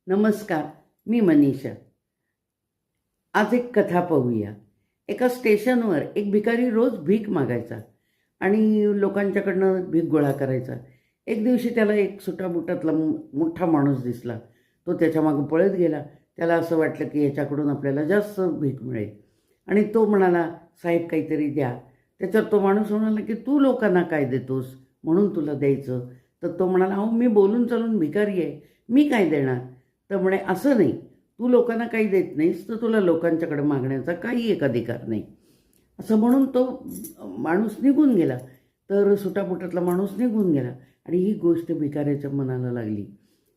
नमस्कार, मी मनीषा. आज एक कथा पाहूया. एका स्टेशनवर एक भिकारी रोज भीक मागायचा आणि लोकांच्याकडनं भीक गोळा करायचा. एक दिवशी त्याला एक सुटाबुटातला मोठा माणूस दिसला. तो त्याच्या मागं पळत गेला. त्याला असं वाटलं की याच्याकडून आपल्याला जास्त भीक मिळेल आणि तो म्हणाला, साहेब काहीतरी द्या. त्याच्यावर तो माणूस म्हणाला की तू लोकांना काय देतोस म्हणून तुला द्यायचं. तर तो म्हणाला, अहो मी बोलून चालून भिकारी आहे, मी काय देणार. तर म्हणे, असं नाही, तू लोकांना काही देत नाहीस तर तुला लोकांच्याकडे मागण्याचा काही एक अधिकार नाही. असं म्हणून तो माणूस निघून गेला. तर सुटापुटातला माणूस निघून गेला आणि ही गोष्ट भिकाऱ्याच्या मनाला लागली.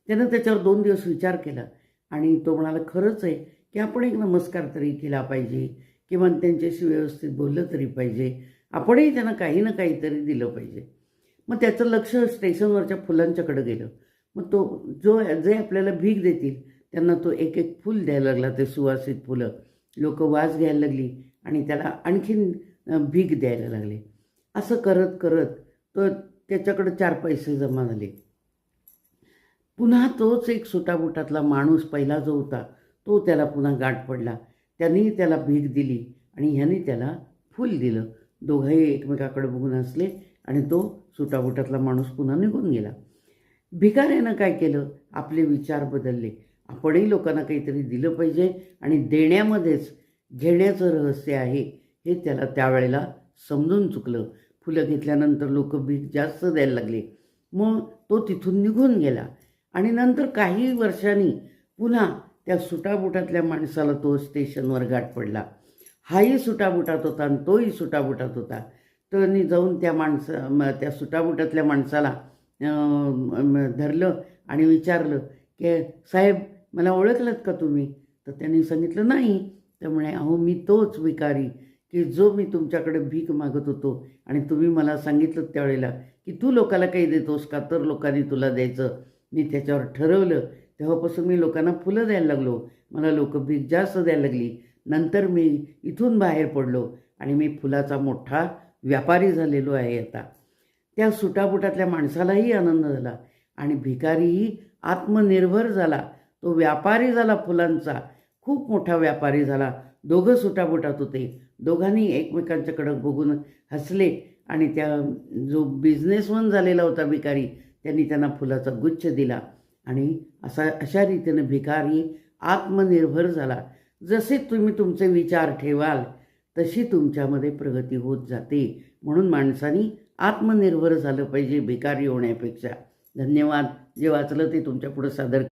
त्यानं त्याच्यावर 2 दिवस विचार केला आणि तो म्हणाला, खरंच आहे की आपण एक नमस्कार तरी केला पाहिजे किंवा त्यांच्याशी व्यवस्थित बोललं तरी पाहिजे, आपणही त्यांना काही ना काहीतरी दिलं पाहिजे. मग त्याचं लक्ष स्टेशनवरच्या फुलांच्याकडे गेलं. मग तो जे आपल्याला भीक देतील त्यांना तो एक एक फूल द्यायला लागला. ते सुवासित फुलं लोक वास घ्यायला लागली आणि त्याला आणखीन भीक द्यायला लागले. असं करत करत तो त्याच्याकडे 4 पैसे जमा झाले. पुन्हा तोच एक सुटाबुटातला माणूस पहिला जो होता तो त्याला पुन्हा गाठ पडला. त्यांनी त्याला भीक दिली आणि ह्याने त्याला फूल दिलं. दोघंही एकमेकाकडे बघून हसले आणि तो सुटाबुटातला माणूस पुन्हा निघून गेला. भिकाऱ्यानं काय केलं, आपले विचार बदलले. आपणही लोकांना काहीतरी दिलं पाहिजे आणि देण्यामध्येच घेण्याचं रहस्य आहे हे त्याला त्यावेळेला समजून चुकलं. फुलं घेतल्यानंतर लोक भीक जास्त द्यायला लागले. मग तो तिथून निघून गेला आणि नंतर काही वर्षांनी पुन्हा त्या सुटाबुटातल्या माणसाला तो स्टेशनवर गाठ पडला. हाही सुटाबुटात होता आणि तोही सुटाबुटात होता. त्यांनी जाऊन त्या सुटाबुटातल्या माणसाला धरलं आणि विचारलं की साहेब मला ओळखलंत का तुम्ही. तर त्यांनी सांगितलं नाही. त्यामुळे अहो मी तोच भिकारी की जो मी तुमच्याकडे भीक मागत होतो आणि तुम्ही मला सांगितलं त्यावेळेला की तू लोकाला काही देतोस का, तर लोकांनी तुला द्यायचं. मी त्याच्यावर ठरवलं. तेव्हापासून मी लोकांना फुलं द्यायला लागलो. मला लोक भीक जास्त द्यायला लागली. नंतर मी इथून बाहेर पडलो आणि मी फुलाचा मोठा व्यापारी झालेलो आहे आता. त्या सुटाबुटातल्या माणसालाही आनंद झाला आणि भिकारीही आत्मनिर्भर झाला. तो व्यापारी झाला फुलांचा, खूप मोठा व्यापारी झाला. दोघं सुटाबुटात होते. दोघांनी एकमेकांच्याकडे बघून हसले आणि त्या जो बिझनेसमन झालेला होता भिकारी त्यांनी त्यांना फुलाचा गुच्छ दिला आणि अशा रीतीने भिकारी आत्मनिर्भर झाला. जसे तुम्ही तुमचे विचार ठेवाल तशी तुमच्यामध्ये प्रगती होत जाते. म्हणून माणसांनी आत्मनिर्भर झालं पाहिजे भिकारी होण्यापेक्षा. धन्यवाद. जे वाचलं ते तुमच्या पुढे सादर